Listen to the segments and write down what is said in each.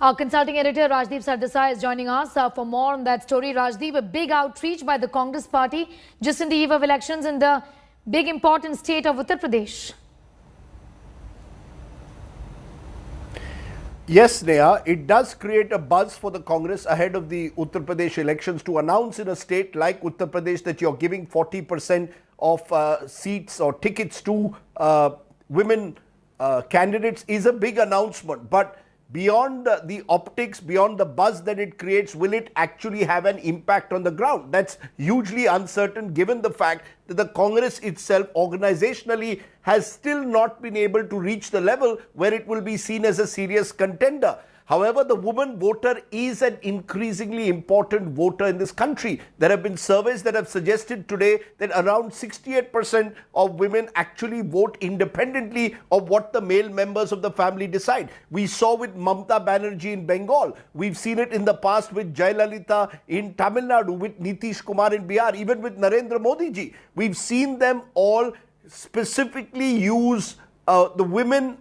Our consulting editor Rajdeep Sardesai is joining us for more on that story. Rajdeep, a big outreach by the Congress party just in the eve of elections in the big important state of Uttar Pradesh. Yes, Neha, it does create a buzz for the Congress ahead of the Uttar Pradesh elections to announce in a state like Uttar Pradesh that you're giving 40% of seats or tickets to women candidates is a big announcement. But beyond the optics, beyond the buzz that it creates, will it actually have an impact on the ground? That's hugely uncertain given the fact that the Congress itself organizationally has still not been able to reach the level where it will be seen as a serious contender. However, the woman voter is an increasingly important voter in this country. There have been surveys that have suggested today that around 68% of women actually vote independently of what the male members of the family decide. We saw with Mamata Banerjee in Bengal. We've seen it in the past with Jayalalitha in Tamil Nadu, with Nitish Kumar in Bihar, even with Narendra Modi ji. We've seen them all specifically use the women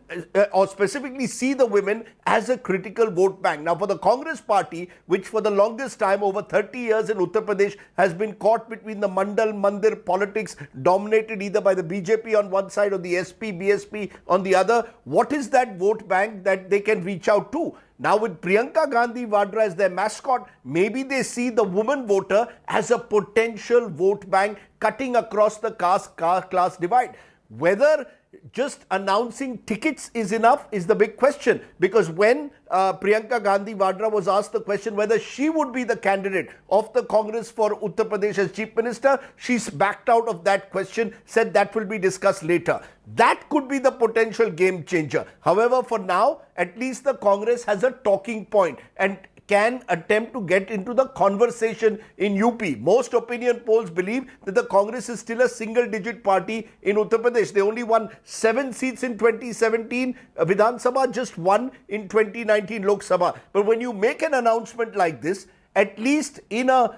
or specifically see the women as a critical vote bank. Now, for the Congress party, which for the longest time, over 30 years in Uttar Pradesh, has been caught between the Mandal Mandir politics dominated either by the BJP on one side or the SP, BSP on the other, what is that vote bank that they can reach out to? Now, with Priyanka Gandhi Vadra as their mascot, maybe they see the woman voter as a potential vote bank cutting across the class divide. Whether just announcing tickets is enough is the big question, because when Priyanka Gandhi Vadra was asked the question whether she would be the candidate of the Congress for Uttar Pradesh as Chief Minister, she's backed out of that question, said that will be discussed later. That could be the potential game changer. However, for now, at least the Congress has a talking point and can attempt to get into the conversation in UP. Most opinion polls believe that the Congress is still a single-digit party in Uttar Pradesh. They only won 7 seats in 2017 Vidhan Sabha, just 1 in 2019 Lok Sabha. But when you make an announcement like this, at least in a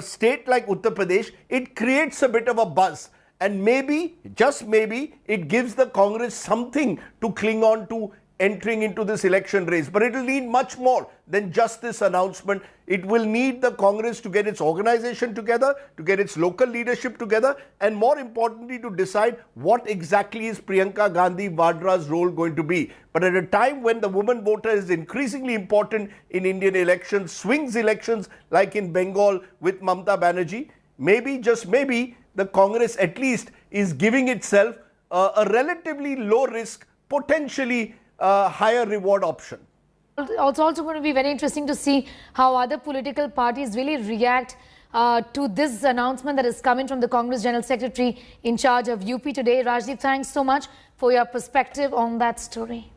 state like Uttar Pradesh, it creates a bit of a buzz. And maybe, just maybe, it gives the Congress something to cling on to entering into this election race. But it will need much more than just this announcement. It will need the Congress to get its organization together, to get its local leadership together, and more importantly, to decide what exactly is Priyanka Gandhi Vadra's role going to be. But at a time when the woman voter is increasingly important in Indian elections, swings elections like in Bengal with Mamata Banerjee, maybe, just maybe, the Congress at least is giving itself a relatively low risk, potentially higher reward option. It's also going to be very interesting to see how other political parties really react to this announcement that is coming from the Congress General Secretary in charge of UP today. Rajdeep, thanks so much for your perspective on that story.